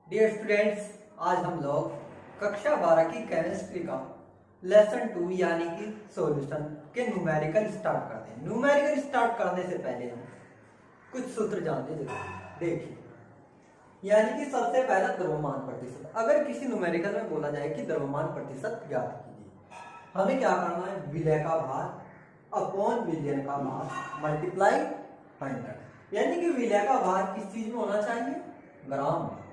Dear students, आज हम लोग कक्षा 12 की केमिस्ट्री का लेसन 2 यानी कि सॉल्यूशन के न्यूमेरिकल स्टार्ट करते हैं। न्यूमेरिकल स्टार्ट करने से पहले हम कुछ सूत्र जानते जरूरी है। देखिए, यानी कि सबसे पहला द्रव्यमान प्रतिशत। अगर किसी न्यूमेरिकल में बोला जाए कि द्रव्यमान प्रतिशत ज्ञात कीजिए, हमें क्या करना है? विलय का भार अपॉन विलयन का भार मल्टीप्लाई 100। यानी कि विलय का भार किस चीज में होना चाहिए? ग्राम में।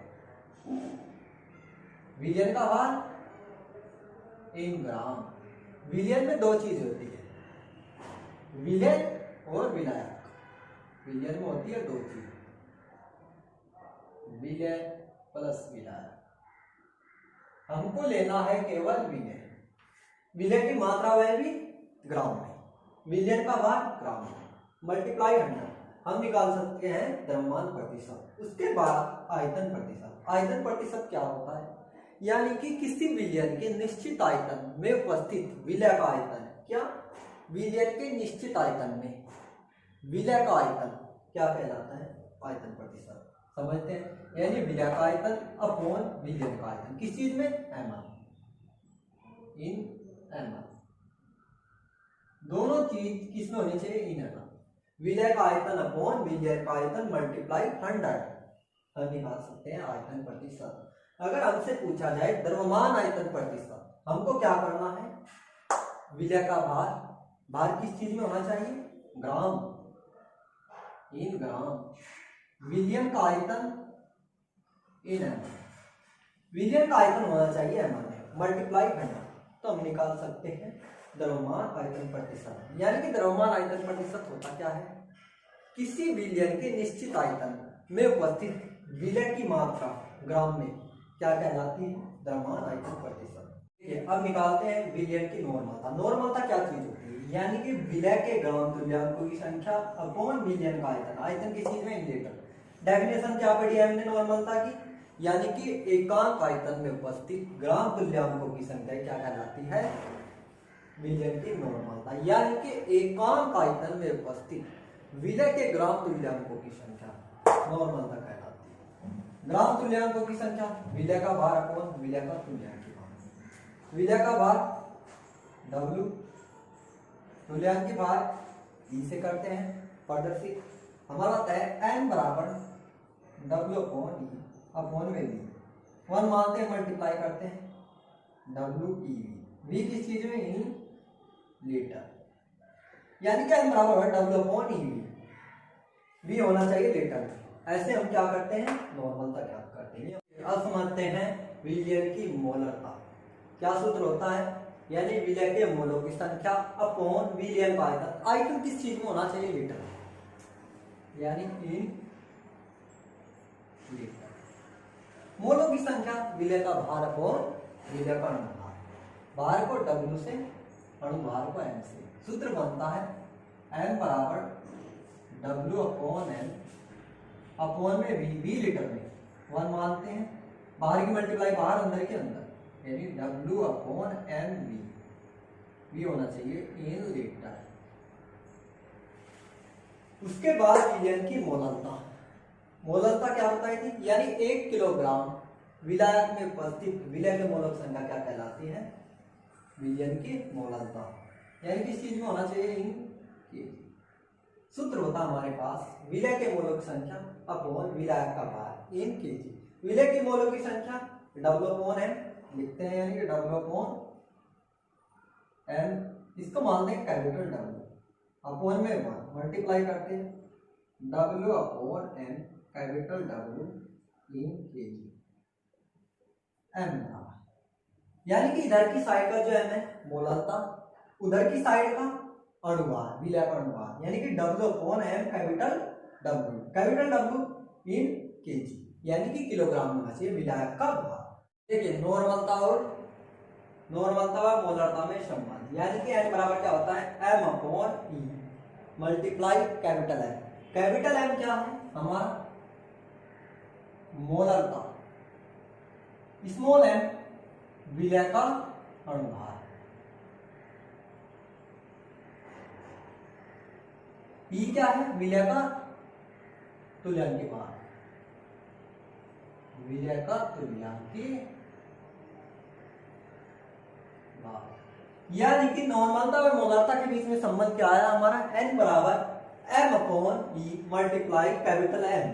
विलयन का भार इन ग्राम। विलयन में दो चीज होती है, विलय और विलायक। विलयन में होती है दो चीज, विलय प्लस विलायक। हमको लेना है केवल विलय। विलय की मात्रा वह भी ग्राम में, विलयन का भार ग्राम में, मल्टीप्लाई 100। हम निकाल सकते हैं द्रव्यमान प्रतिशत। उसके बाद आयतन प्रतिशत। आयतन प्रतिशत क्या होता है? यानी कि किसी विलयन के निश्चित आयतन में उपस्थित विलय का आयतन। क्या? विलयन के निश्चित आयतन में विलय का आयतन क्या कहलाता है? आयतन प्रतिशत। समझते हैं? यानी विलय का आयतन अपॉन विलयन का आयतन किस चीज में? ml इन ml। दोनों चीज किसमें होनी चाहिए? इन ml। विलय का आयतन अपॉन विलयन का आयतन मल्टीप्लाई 100। हम निकाल सकते हैं आयतन प्रतिशत। अगर हमसे पूछा जाए द्रव्यमान आयतन प्रतिशत, हमको क्या करना है? विलय का भार, भार किस चीज में होना चाहिए? ग्राम इन ग्राम। विलयन का आयतन इन ml। विलयन का आयतन होना चाहिए ml में, मल्टीप्लाई 100। तो हम निकाल सकते हैं द्रव्यमान आयतन प्रतिशत। यानी कि द्रव्यमान आयतन प्रतिशत होता क्या है? किसी विलयन के निश्चित आयतन में उपस्थित विलय की मात्रा ग्राम में क्या कहलाती है? द्रव्यमान आयतन प्रतिशत। ठीक है, अब निकालते हैं विलयन की नॉर्मलता। नॉर्मलता क्या चीज होती है? यानी कि विलय के ग्राम तुल्यांकों की संख्या अपॉन विलयन का आयतन। आयतन किस चीज में? In litre. डेफिनेशन क्या पढ़ी है हमने नॉर्मलता की? यानी कि एकांक आयतन में उपस्थित ग्राम तुल्यांकों की संख्या क्या कहलाती है? विलयन की नॉर्मलता। यानी कि एकांक आयतन में उपस्थित विलय के ग्राम तुल्यांकों की संख्या नॉर्मलता कहलाती है। ग्राम तुल्यांकों की संख्या, विलय का भार अपॉन विलय का तुल्यांक की भार। विलय का भार W, तुल्यांक की भार E से करते हैं प्रदर्शित। हमारा होता है n बराबर W अपॉन E अपॉन में V। 1 मानते हैं, मल्टीप्लाई करते हैं WeV। V किस चीज में? In litre. यानी कि n बराबर है W अपॉन EV। V होना चाहिए लीटर में। ऐसे हम क्या करते हैं? नॉर्मलता ज्ञात करते हैं। अब समझते हैं विलयन की मोलरता। क्या सूत्र होता है? यानी विलय के मोलों की संख्या अपॉन विलयन का आयतन। आयतन किस चीज में होना चाहिए? लीटर में, यानी इन लीटर। मोलों की संख्या विलय का भार अपॉन विलय का अणुभार। भार को W से, अणुभार को M से। सूत्र बनता है M बराबर W अपॉन M अपॉन में V लीटर में। 1 मानते हैं, बाहर की मल्टीप्लाई बाहर, अंदर के अंदर, यानी W अपॉन M V होना चाहिए इन लीटर। उसके बाद विलयन की मोलरता। मोलरता क्या बताई थी? यानी 1 किलोग्राम विलायक में उपस्थित विलय के मोलों की संख्या क्या कहलाती है? विलयन की मोलरता। यानी किस चीज में होना चाहिए? इन केजी। सूत्र होता हमारे पास विलय के मोलों की संख्या अपॉन विलायक का भार इन केजी। विलय के मोलों की संख्या W अपॉन M लिखते हैं, यानी कि W अपॉन M। इसको मानते हैं कैपिटल W अपॉन में 1, मल्टीप्लाई करते हैं W upon M capital W इन केजी। M बराबर, यानी कि इधर की साइड का जो M है मोलरता, उधर की साइड का अणुभार, विलय का अणुभार, यानी कि W upon M capital W। Capital W इन केजी, यानी कि किलोग्राम होना चाहिए विलायक का भार। देखिए, नॉर्मलता और मोलरता में संबंध। यानी कि n बराबर क्या होता है? M upon E multiply capital M। Capital M क्या है? हमारा मोलरता, स्मॉल m विलय का अणुभार। E क्या है? विलय का तुल्यांक भार। विलय का तुल्यांकी भार। यानी कि नॉर्मलता और मोलरता के बीच में संबंध क्या आया हमारा, n बराबर m/e मल्टीप्लाई कैपिटल M।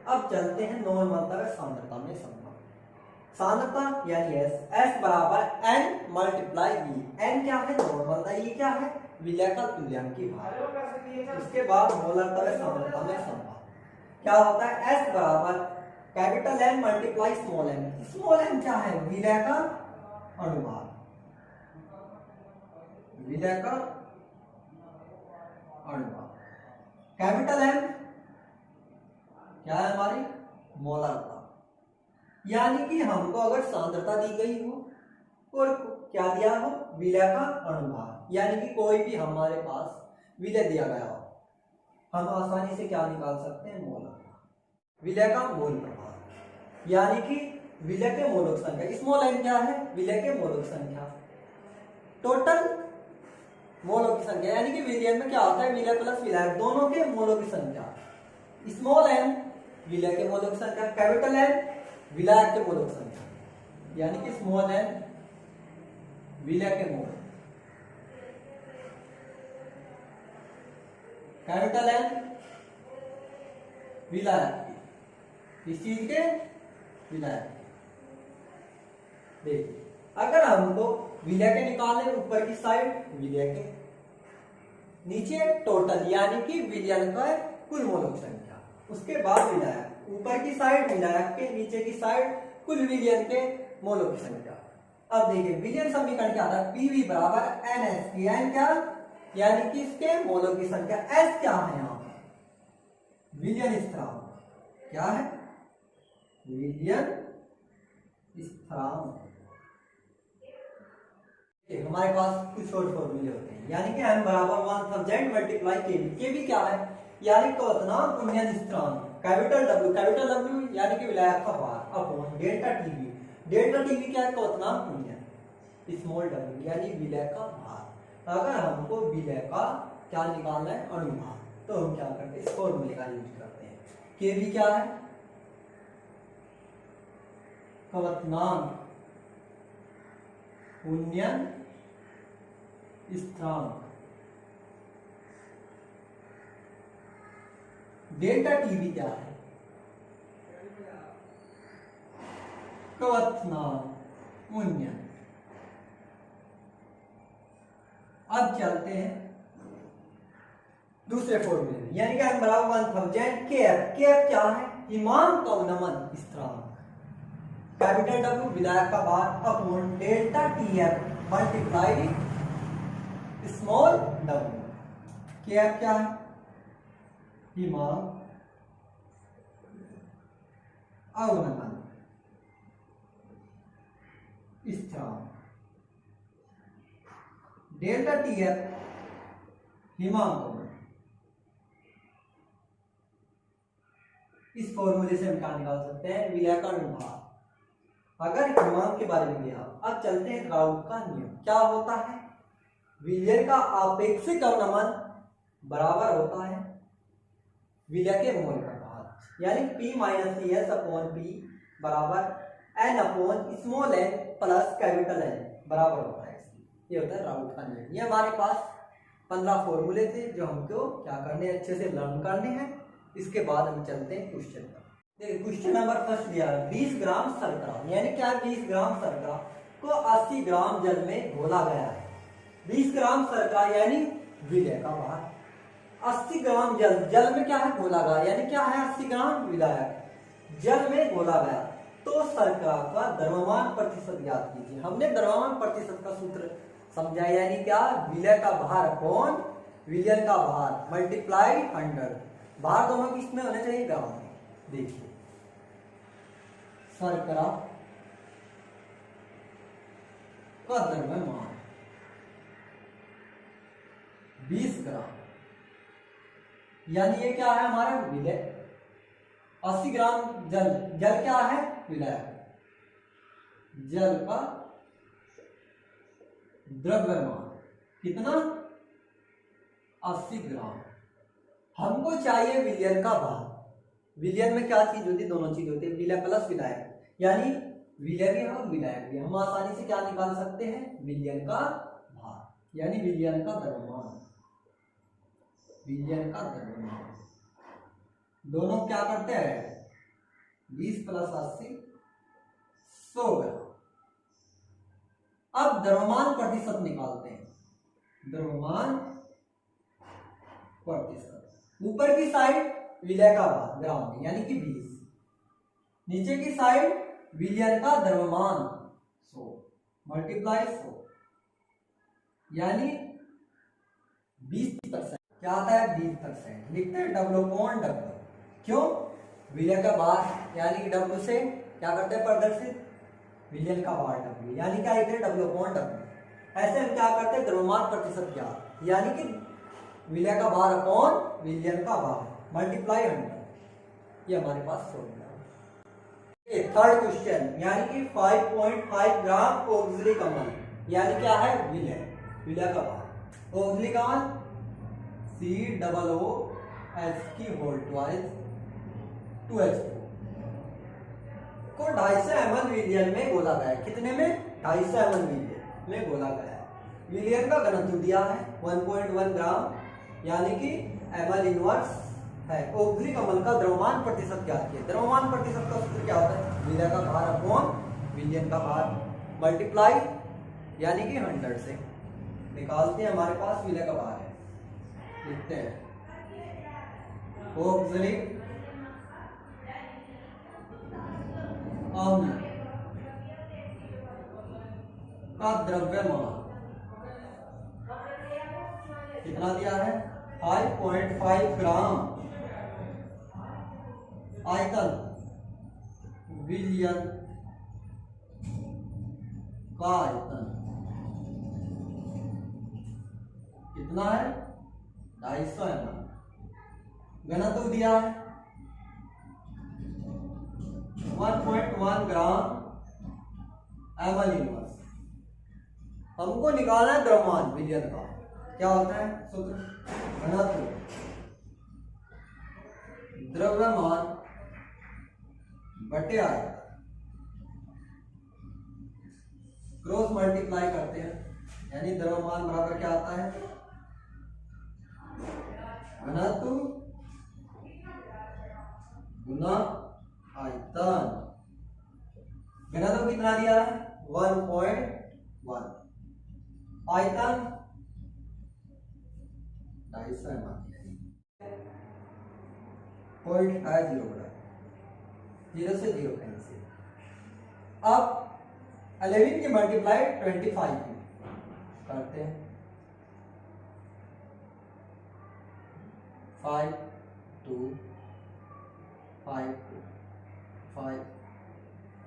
अब चलते हैं नॉर्मलता और सांद्रता में संबंध। सांद्रता यानी S बराबर n मल्टीप्लाई v। n क्या है, नॉर्मलता, ये क्या है, विलय का तुल्यांकी भार। उसके बाद मोलरता और सांद्रता में संबंध क्या होता है, S बराबर capital M multiply small m। Small m क्या है, विलय का अनुभार, विलय का अनुभार। कैपिटल M क्या है हमारी, मोलरता। यानी कि हमको अगर सांद्रता दी गई हो और क्या दिया हो, विलय का अनुभार, यानी कि कोई भी हमारे पास विलय दिया गया हो, हम आसानी से क्या निकाल सकते हैं, मोलरता, विलय का मोल प्रभाव। यानी कि विलय के मोलों की संख्या, स्मॉल m क्या है, विलय के मोलों की संख्या, टोटल मोलों की संख्या, यानी कि विलयन में क्या होता है, विलय प्लस विलायक दोनों के मोलों की संख्या। स्मॉल m विलय के मोलों की संख्या, कैपिटल M विलायक के मोलों की संख्या, यानी कि स्मॉल m विलय के मोल, कैपिटल M विलायक के, इस चीज के विलायक। देखिए अगर हमको विलय के निकालने, ऊपर की साइड विलय के, नीचे टोटल यानी कि विलयन का कुल मोलों की संख्या, उसके बाद विलायक, ऊपर की साइड विलायक के, नीचे की साइड कुल विलयन के मोलों की संख्या। अब देखिए विलयन समीकरण क्या था, पीवी बराबर NS। n क्या, यानी कि इसके मोलों की संख्या, S क्या है यहाँ पर, विलयन स्थिरांक, क्या है, विलयन स्थिरांक। हमारे पास कुछ शॉर्ट फॉर्मूले होते हैं, यानी कि m बराबर 1000 मल्टीप्लाई kb। kb क्या है, यानी क्वथनांक उन्नयन स्थिरांक, कैपिटल W यानी कि विलायक का भार, upon delta TV. Delta TV क्या है, क्वथनांक उन्नयन, स्मॉल w यानी विलय का भार। अगर हमको विलय का क्या निकालना है, अनुभार, तो हम क्या करते हैं, इस फॉर्मूले का यूज करते हैं। kb क्या है, क्वथनांक उन्नयन स्थिरांक, डेल्टा टीवी क्या है, क्वथनांक उन्नयन। अब चलते हैं दूसरे फॉर्मूले में, यानी कि m बराबर 1000 kf। kf क्या है, हिमांक अवनमन स्थिरांक, कैपिटल W विलायक का भार, upon delta TF multiply small w। kf क्या है, हिमांक अवनमन स्थिरांक, डेल्टा TF हिमांक अवनमन। इस फॉर्मूले से हम क्या निकाल सकते हैं, विलय का अनुभार, अगर हिमांक के बारे में लिया। अब चलते हैं राउथ का नियम, क्या होता है, विलय का आपेक्षिक अवनमन बराबर होता है विलय के मोल का भार, यानी P minus S upon P बराबर N upon small n plus capital N बराबर होता है। ये होता है राउथ का नियम। ये हमारे पास 15 फॉर्मूले थे जो हमको क्या करने, अच्छे से लर्न करने हैं। इसके बाद हम चलते हैं क्वेश्चन पर। देखिए क्वेश्चन नंबर फर्स्ट दिया है, 20 ग्राम शर्करा, यानी क्या है, 20 ग्राम शर्करा को 80 ग्राम जल में घोला गया है। 20 ग्राम शर्करा यानी विलय का भार, 80 ग्राम जल में क्या है, घोला गया, यानी क्या है, 80 ग्राम विलायक जल में घोला गया। तो शर्करा का द्रव्यमान प्रतिशत ज्ञात कीजिए। हमने द्रव्यमान प्रतिशत का सूत्र समझा, यानी क्या, विलय का भार अपॉन विलयन का भार मल्टीप्लाई 100। भार दोनों किसमें होने चाहिए, ग्राम में। देखिए शर्करा का द्रव्यमान 20 ग्राम, यानी ये क्या है हमारा विलय, 80 ग्राम जल, जल क्या है, विलय, जल का द्रव्यमान कितना, 80 ग्राम। हमको चाहिए विलयन का भार, विलयन में क्या चीज होती है, दोनों चीज होती है, विलय प्लस विलायक, यानी विलय भी और विलायक भी। हम आसानी से क्या निकाल सकते हैं, विलयन का भार, यानी विलयन का द्रव्यमान, विलयन का द्रव्यमान। दोनों क्या करते हैं, 20 + 80 100 ग्राम। अब द्रव्यमान प्रतिशत निकालते हैं, द्रव्यमान प्रतिशत। ऊपर की साइड विलय का भार ग्राम में यानी कि 20, नीचे की साइड विलयन का द्रव्यमान 100 मल्टीप्लाई 100 यानी 20%। क्या आता है, 20%। लिखते हैं W/W। क्यों, विलय का भार यानी कि W से क्या करते हैं, प्रदर्शित विलयन का भार W, यानी क्या लिखते हैं, W/W। ऐसे हम क्या करते हैं, द्रव्यमान प्रतिशत ज्ञात, यानी कि विलय का भार अपॉन विलयन का भार मल्टीप्लाई 100। ये हमारे पास फॉर्मूला है। थर्ड क्वेश्चन, यानी कि 5.5 ग्राम ऑक्सिलिक अम्ल, यानी क्या है, विलय, विलय का भार। ऑक्सिलिक अम्ल COOH की होल ट्वाइस 2H2 को 250 ml विलयन में घोला गया है। कितने में, 250 ml विलयन में घोला गया है। विलयन का घनत्व दिया है 1.1 ग्राम, यानी कि ml इनवर्स है। ऑक्सिलिक अम्ल का द्रव्यमान प्रतिशत ज्ञात किया। द्रव्यमान प्रतिशत का सूत्र क्या होता है, विलय का भार अपॉन विलयन का भार मल्टीप्लाई यानी कि 100 से निकालते हैं। हमारे पास विलय का भार है, लिखते हैं ऑक्सिलिक अम्ल का द्रव्यमान कितना दिया है, 5.5 ग्राम, आयतन विलयन का आयतन कितना है, 250 ml। घनत्व दिया है 1.1 ग्राम ml इनवर्स। हमको निकालना है द्रव्यमान विलयन का। क्या होता है सूत्र, घनत्व द्रव्यमान बटे आयतन, क्रॉस मल्टीप्लाई करते हैं, यानी द्रव्यमान बराबर क्या आता है, घनत्व गुना आयतन। घनत्व कितना दिया है, 1.1, आयतन 250 ml। पॉइंट है 0 से 0 कैंसिल। अब 11 की मल्टीप्लाई 25 की करते हैं, 5 2 5 5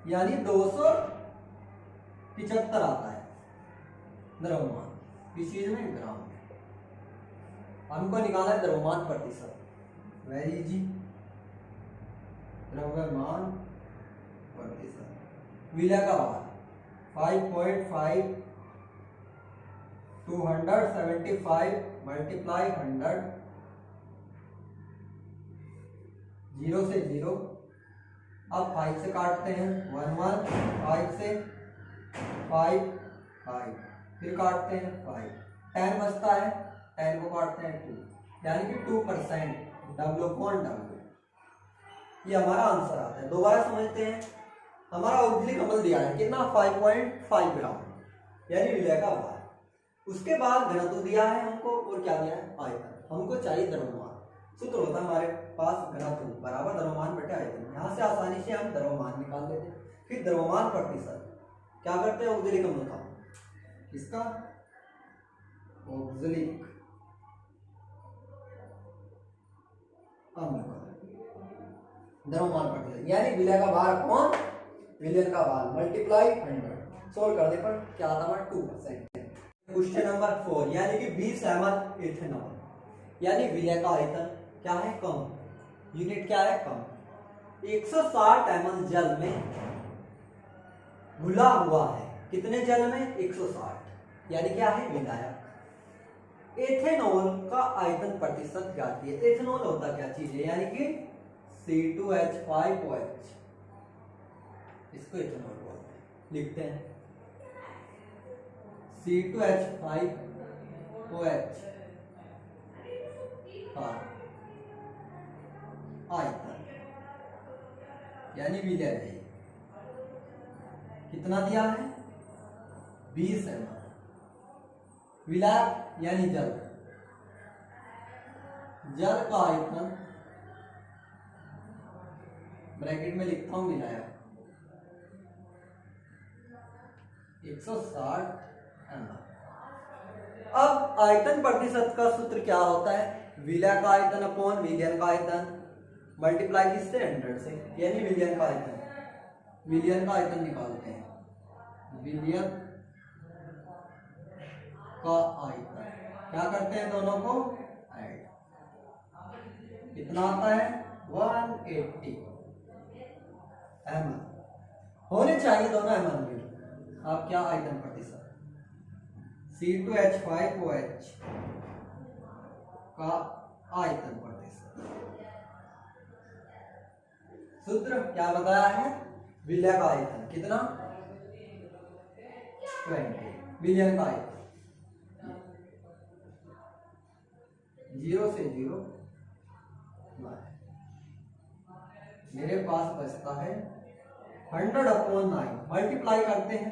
यानी 275 आता है द्रव्यमान, इस चीज में ग्राम में। हमको निकाला है द्रव्यमान प्रतिशत, वेरी इजी। द्रव्यमान प्रतिशत विलय का भार 5.5 275 मल्टीप्लाई 100, 0 से 0। अब 5 से काटते हैं, 1 1, 5 से 5 5, फिर काटते हैं 5, 10 बचता है, 10 को काटते हैं 2, यानी कि 2% W/W। ये हमारा आंसर आता है। दोबारा समझते हैं, हमारा ऑक्सिलिक अम्ल दिया है कितना, 5.5 ग्राम, यानी विलय का भार। उसके बाद घनत्व दिया है हमको, और क्या दिया है, आयतन। हमको चाहिए द्रव्यमान। सूत्र होता है हमारे पास, घनत्व बराबर द्रव्यमान बटे आयतन। यहाँ से आसानी से हम द्रव्यमान निकाल लेते हैं। फिर द्रव्यमान प्रतिशत क्या करते हैं, ऑक्सिलिक अम्ल का, किसका, ऑक्सिलिक अम्ल का द्रव्यमान प्रतिशत, यानी विलय का भार अपॉन विलयन का भार मल्टीप्लाई 100। सोल्व करने पर क्या आता है, 2%। क्वेश्चन नंबर 4, यानी कि 20 ml इथेनॉल, यानी विलय का आयतन क्या है, कम, यूनिट क्या है, कम। 160 ml जल में घुला हुआ है, कितने जल में, 160, यानी क्या है, विलायक। एथेनॉल का आयतन प्रतिशत ज्ञात है। एथेनॉल होता क्या चीज है, यानी कि C2H5OH, इसको इथेनॉल बोलते हैं। लिखते हैं C2H5OH का आयतन यानी विलय है, कितना दिया है 20 ml। विलय यानी जल, जल का आयतन ब्रैकेट में लिखता हूं विलायक 160 ml। अब आयतन प्रतिशत का सूत्र क्या होता है, विलय का आयतन अपॉन विलयन का आयतन मल्टीप्लाई किससे 100 से, यानी विलयन का आयतन, विलयन का आयतन निकालते हैं, विलयन का आयतन क्या करते हैं दोनों को ऐड, कितना आता है 180 ml होने चाहिए दोनों ml में। अब क्या आयतन प्रतिशत C2H5OH का आयतन प्रतिशत, सूत्र क्या बताया है, विलय का आयतन कितना 20, विलयन का आयतन 0 से 0 मेरे पास बचता है 100/9, मल्टीप्लाई करते हैं,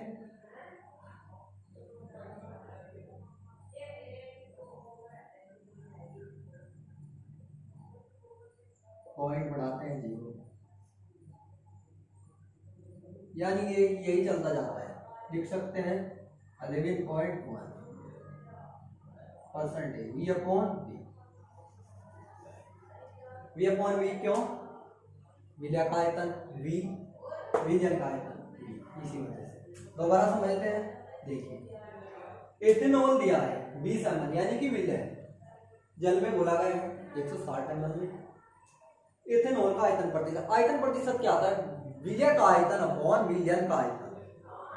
पॉइंट बढ़ाते हैं 0, यानी ये यही चलता जाता है, लिख सकते हैं 11.1% V/V क्यों, विलय का आयतन V, विलयन का आयतन V, इसी वजह से। दोबारा समझते हैं, देखिए एथेनॉल दिया है 20 ml यानी कि विलय जल में घोला गया है 160 ml में। एथेनॉल का आयतन प्रतिशत क्या आता है, विलय का आयतन अपॉन विलयन का आयतन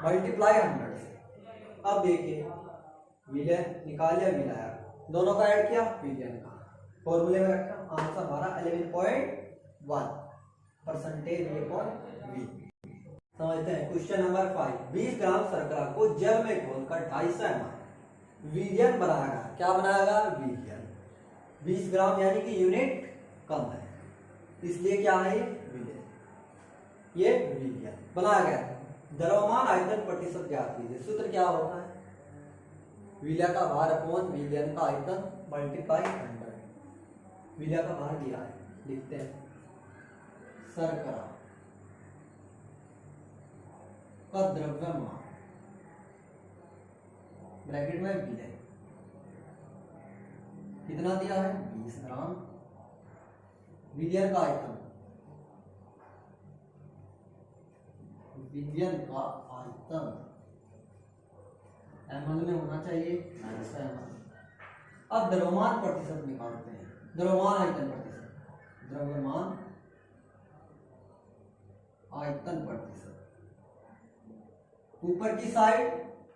मल्टीप्लाई 100 से। अब देखिए विलय निकाल लिया, विलय दोनों का ऐड किया, विलयन का फॉर्मूले में रखा, आंसर हमारा 11.1%V। समझते हैं क्वेश्चन नंबर 5। 20 ग्राम शर्करा को जल में घोलकर 250 ml विलयन बनाएगा, क्या बनाएगा विलयन। 20 ग्राम यानी कि यूनिट कम है, इसलिए क्या है विलयन, ये विलयन बनाया गया। द्रव्यमान आयतन प्रतिशत ज्ञात कीजिए, सूत्र क्या होता है, विलय का भार अपॉन विलयन का आयतन मल्टीप्लाई 100। विलय का भार दिया है, लिखते हैं शर्करा का द्रव्यमान ब्रैकेट में विलय कितना दिया है 20 ग्राम, विलयन का आयतन, विलयन का आयतन ml में होना चाहिए 250 ml। अब द्रव्यमान प्रतिशत निकालते हैं, द्रव्यमान आयतन प्रतिशत, द्रव्यमान आयतन प्रतिशत, ऊपर की साइड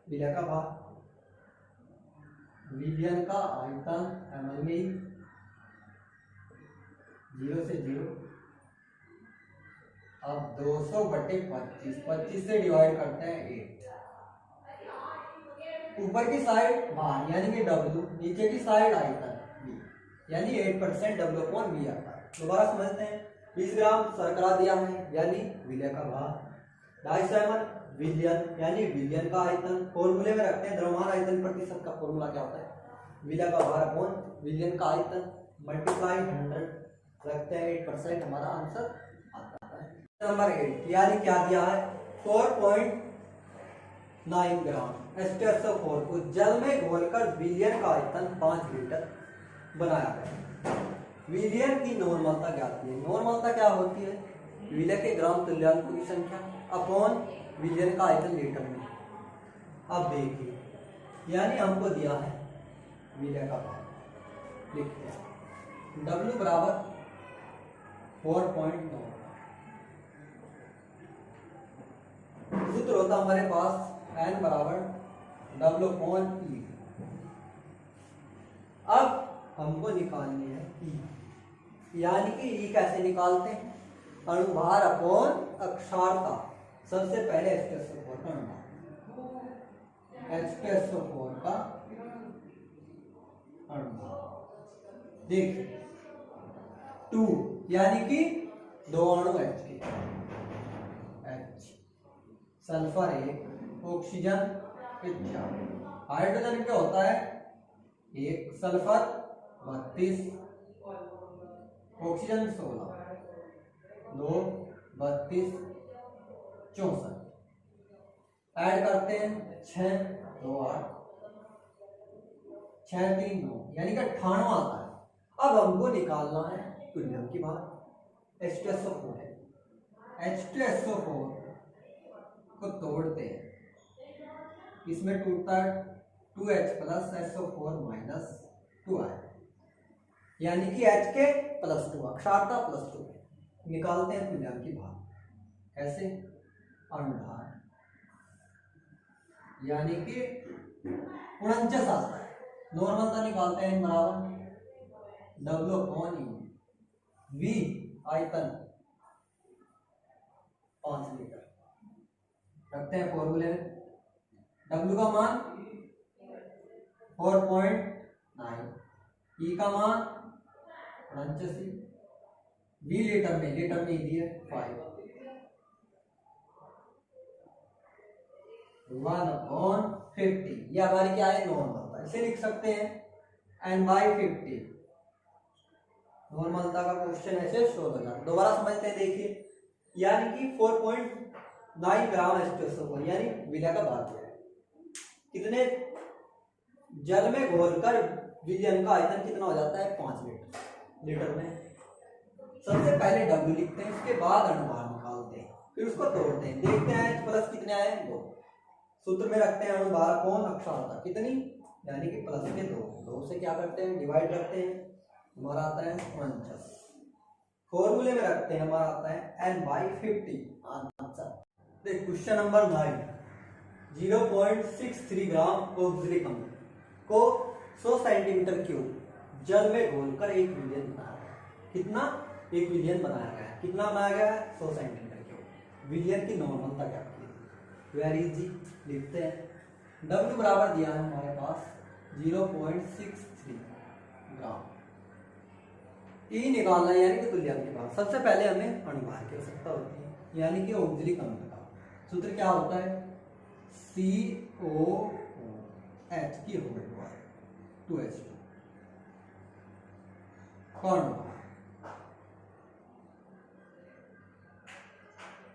विलय का भार, विलयन का आयतन ml में 0 से 0। अब 200/25, 25 से डिवाइड करते हैं 8। ऊपर की साइड भार यानी कि W, नीचे की साइड आयतन V, यानी 8% W/V आता है। दोबारा समझते हैं, 20 ग्राम शर्करा दिया है यानी विलय का भार, 250 ml विलयन यानी विलयन का आयतन, फॉर्मूले में रखते हैं द्रव्यमान आयतन प्रतिशत का फॉर्मूला क्या होता है, विलय का भार अपॉन विलयन का आयतन मल्टीप्लाई 100 रखते हैं, 8% हमारा आंसर आता है। नंबर 8 यानी क्या दिया है 4.9 ग्राम H2SO4 को जल में घोलकर विलयन का आयतन 5 लीटर बनाया गया। विलयन की नॉर्मलता ज्ञात कीजिए। नॉर्मलता क्या होती है, विलय के ग्राम तुल्यांकों की संख्या अपॉन विलयन का आयतन लीटर में। अब देखिए, यानी हमको दिया है विलय का भार, लिखते हैं W बराबर 4.9, सूत्र होता हमारे पास N बराबर W/E। अब हमको निकालनी है E, यानी कि ई कैसे निकालते हैं, अणुभार अपॉन अक्षारता। सबसे पहले H2SO4 का अणुभार, H2SO4 का अणुभार देखिए 2, यानी कि 2 अणु H के, H सल्फर 1 ऑक्सीजन 4, हाइड्रोजन क्या होता है 1 सल्फर 32 ऑक्सीजन 16 2 32 64, ऐड करते हैं 6 2 8 6 3 9, यानी कि 98 आता है। अब हमको निकालना है तुल्यम की बात, H2SO4 है, H2SO4 को तोड़ते हैं, इसमें टूटता है 2H plus SO4 minus 2I, यानी कि H के प्लस 2 अक्षारता प्लस 2, निकालते हैं तुल्यम की बात। कैसे, अणुभार यानी कि 49 आता है, नॉर्मल का निकालते हैं बराबर W/U, V आयतन 5 लीटर, रखते हैं फॉर्मूले में, W का मान 4.9, E का मान 89, V लीटर में ही दिए 5, 1/50, ये हमारी क्या है नॉर्मलता, इसे लिख सकते हैं N/50, नॉर्मलता का क्वेश्चन ऐसे शो हो जाता। दोबारा समझते हैं, देखिए यानी कि 4.9 ग्राम H2SO4, यानी विलय का भार है, कितने जल में घोलकर विलयन का आयतन कितना हो जाता है 5 लीटर में। सबसे पहले W लिखते हैं, उसके बाद अणुभार निकालते हैं, फिर उसको तोड़ते हैं, देखते हैं H प्लस कितने आए 2, सूत्र में रखते हैं अणुभार अपॉन अक्षारता कितनी, यानी कि प्लस के 2 से क्या करते हैं डिवाइड करते हैं, हमारा आता है 49, फॉर्मूले में रखते हैं, हमारा आता है N/50 आंसर। देख क्वेश्चन नंबर 9, 0.63 ग्राम ऑक्सिलिक अम्ल को 100 सेंटीमीटर क्यूब जल में घोलकर 1 मिलियन बनाया गया, कितना 1 मिलियन बनाया गया है, कितना बनाया गया है 100 सेंटीमीटर क्यूब, विलियन की नॉर्मलता क्या की, वेरी इजी, लिखते हैं W बराबर दिया है हमारे पास 0.63 ग्राम, E निकालना है यानी कि तुल्यम के बाद। सबसे पहले हमें अणुभार की आवश्यकता होती है, यानी कि ऑक्सिलिक अम्ल का सूत्र क्या होता है COOH की होल पावर 2H2, कौन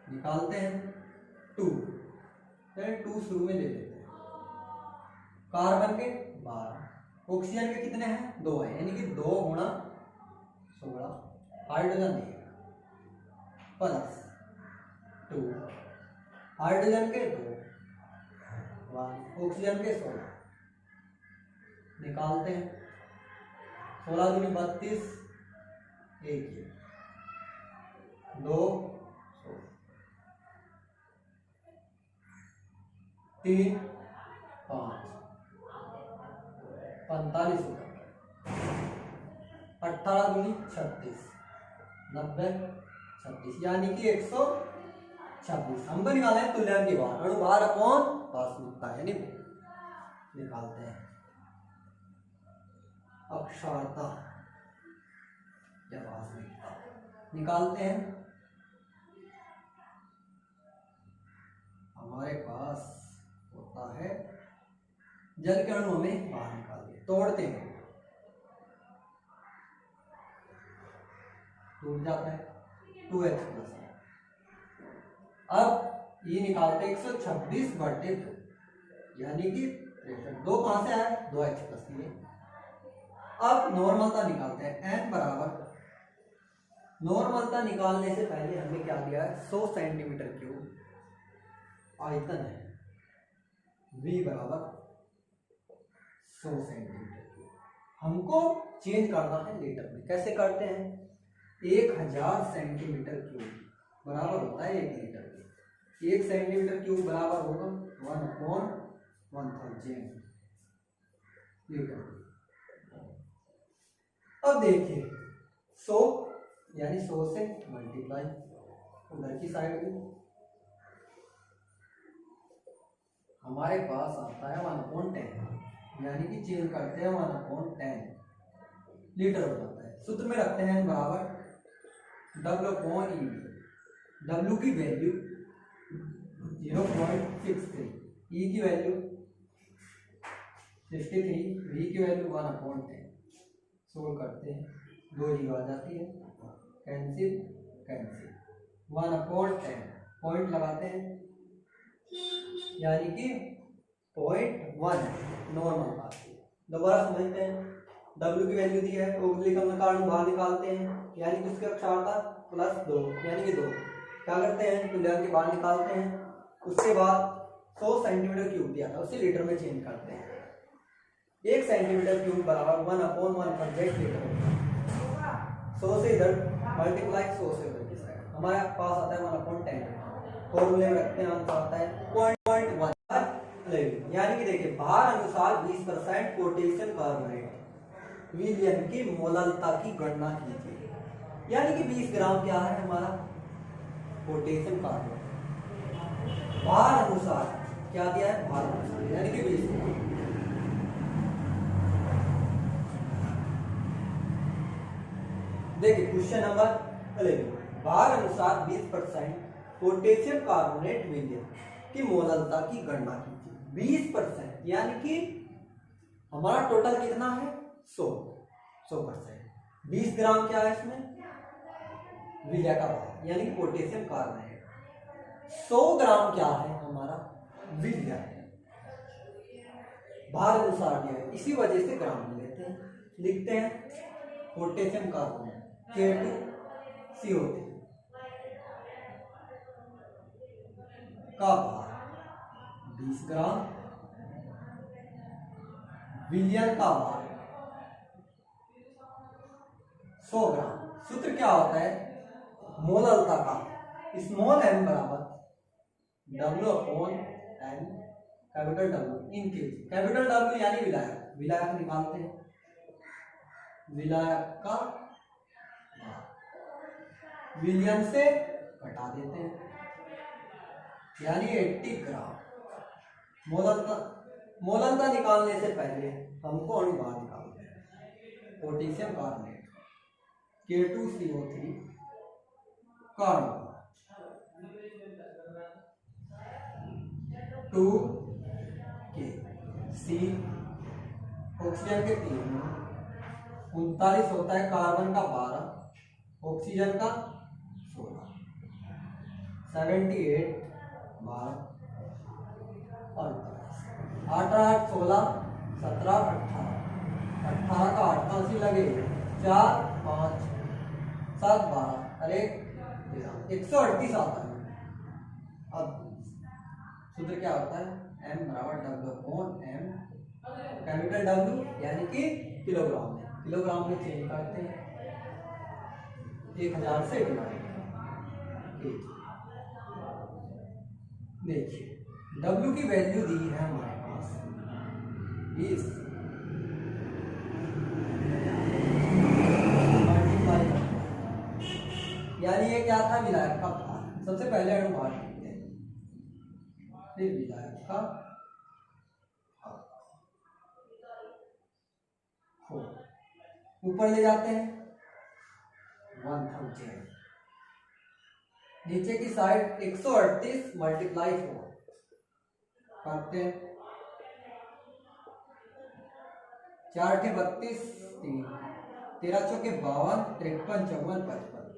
निकालते हैं 2 शुरू में ले लेते हैं, कार्बन के 12, ऑक्सीजन के कितने हैं 2 है, यानी कि 2 गुणा 16, हाइड्रोजन प्लस 2, हाइड्रोजन के 2 1, ऑक्सीजन के 16, निकालते हैं 16 दूनी 32, 1 2 3 5 45 18 दूनी 36 90 36, यानी कि 126। हमको निकालना है तुल्यम की भार, अणुभार अपॉन वास्तविकता, यानी निकालते हैं अक्षारता या वास्तविकता, निकालते हैं, हमारे पास होता है जल के अणु हमें बाहर निकाल दिए, तोड़ते हैं, टूट जाता है 2H प्लस, अब ये निकालते हैं 126/2, यानी कि 63, 2 कहां से आया 2H प्लस लिए। अब नॉर्मलता निकालते हैं, N बराबर, नॉर्मलता निकालने से पहले हमने क्या दिया है 100 सेंटीमीटर क्यूब आयतन है, V बराबर 100 सेंटीमीटर क्यूब, हमको चेंज करना है लीटर में, कैसे करते हैं 1000 सेंटीमीटर क्यूब बराबर होता है 1 लीटर, 1 सेंटीमीटर क्यूब बराबर होगा 1/1000 लीटर। अब देखिए 100 यानी 100 से मल्टीप्लाई उधर की साइड में हमारे पास आता है 1/10 यानी कि चेंज करते हैं 1/10 लीटर हो जाता है। सूत्र में रखते हैं बराबर W/E। W की वैल्यू 0.63, E की वैल्यू 63, V की वैल्यू 1/10। सोल्व करते हैं, 2 जीरो आ जाती है, कैंसिल कैंसिल, 1/10 पॉइंट लगाते हैं यानी कि 0.1 नॉर्मल आती है। दोबारा समझते हैं, W की वैल्यू दी है तो उंगली का कारण बाहर निकालते हैं यानी कि उसकी अक्षारता +2 यानी कि 2। क्या करते हैं, तुल्यांक के बाहर निकालते हैं, उसके बाद 100 सेंटीमीटर क्यूब दिया था उसे लीटर में चेंज करते हैं। 1 सेंटीमीटर क्यूब बराबर 1/1 लीटर होता है। 100 से इधर मल्टीप्लाई 100 से उधर की साइड हमारे पास आता है 1/10। फॉर्मूले में रखते हैं, आंसर आता है 0.1 यानी कि देखिए भार अनुसार 20% पोटेशियम कार्बोनेट विलयन की मोललता की गणना कीजिए। यानी कि 20 ग्राम क्या है हमारा पोटेशियम कार्बोनेट। भार अनुसार क्या दिया है, भार अनुसार यानी कि 20 ग्राम। देखिए क्वेश्चन नंबर 11, भार अनुसार 20% पोटेशियम कार्बोनेट विलयन की मोललता की गणना कीजिए। 20% यानी कि हमारा टोटल कितना है 100%। 20 ग्राम क्या है इसमें विलय का भार यानी कि पोटेशियम कार्बोनेट। 100 ग्राम क्या है हमारा विलय, भार अनुसार दिया है इसी वजह से ग्राम में लेते हैं। लिखते हैं पोटेशियम कार्बोनेट K2CO3 का भार 20 ग्राम, विलयन का भार 100 ग्राम। सूत्र क्या होता है मोललता का, स्मॉल m बराबर W/N कैपिटल W इन केजी। कैपिटल W यानी विलायक, विलायक निकालते हैं, विलायक का विलयन से घटा देते हैं यानी 80 ग्राम। मोललता निकालने से पहले हमको अनुभार निकालना है। पोटेशियम कार्बोनेट K2CO3 का अनुभार 2K, C ऑक्सीजन के 3, 39 होता है, कार्बन का 12, ऑक्सीजन का 16, 78 12 48, 8 8 16 17 18, 18 का 88 लगे, 4 5 7 12 अरे 138 आता है। अब सूत्र क्या होता है m बराबर W/M कैपिटल W यानी कि किलोग्राम में, किलोग्राम में चेंज करते हैं 1000 से डिवाइड। देखिए W की वैल्यू दी है हमारे पास 20 मल्टीप्लाई, यानी ये क्या था विलायक का भार। सबसे पहले अनुभार लिखते हैं, फिर विलायक का ऊपर ले जाते हैं 1000, नीचे की साइड 138 मल्टीप्लाई 4 करते हैं, 4 के 32 3 13 चौके 52 53 54 55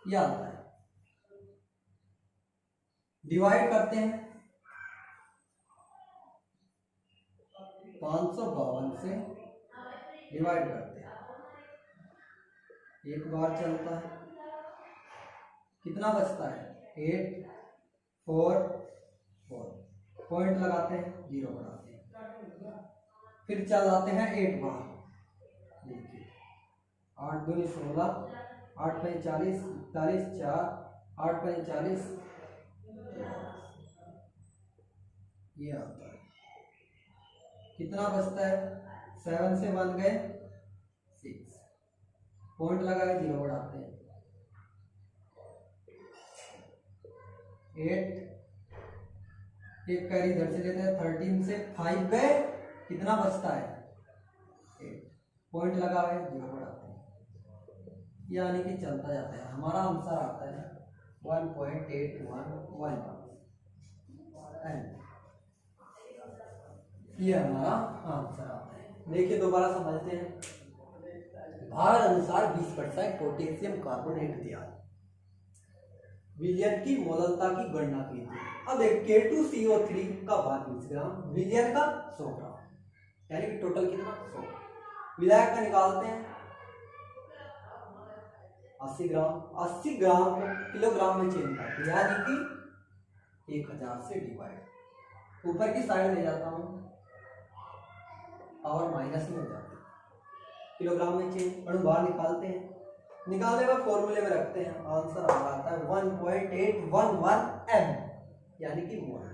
यह आता है। डिवाइड करते हैं 552 से डिवाइड करते हैं, एक बार चलता है, कितना बचता है 8 4 4, पॉइंट लगाते हैं 0 बनाते हैं, फिर चलाते हैं 8 बार। देखिए 8 दूनी 16, 8 5 40 41 4 8 5 40 ये आता है। कितना बचता है 7 से 1 गए 6, पॉइंट लगाए 0 बढ़ाते हैं 8 एक कैरी इधर से लेते हैं 13 से 5 गए कितना बचता है 8 पॉइंट लगाए 0 बढ़ाते हैं यानी कि चलता जाता है हमारा आंसर आता है 1.811 ये हमारा आंसर आता है। देखिए दोबारा समझते हैं भार अनुसार 20% पोटेशियम कार्बोनेट दिया विलयन की मोललता की गणना की थी। अब एक K2CO3 का भार 20 ग्राम विलयन का 100 ग्राम यानी कि टोटल कितना 100 विलायक का निकालते हैं 80 ग्राम को किलोग्राम में चेंज करते हैं यानी कि 1000 से डिवाइड ऊपर की साइड ले जाता हूं और माइनस में हो जाता है किलोग्राम में चेंज अणुभार निकालते हैं निकालने का फॉर्मूले में रखते हैं आंसर आता है 1.811 m यानी कि मोल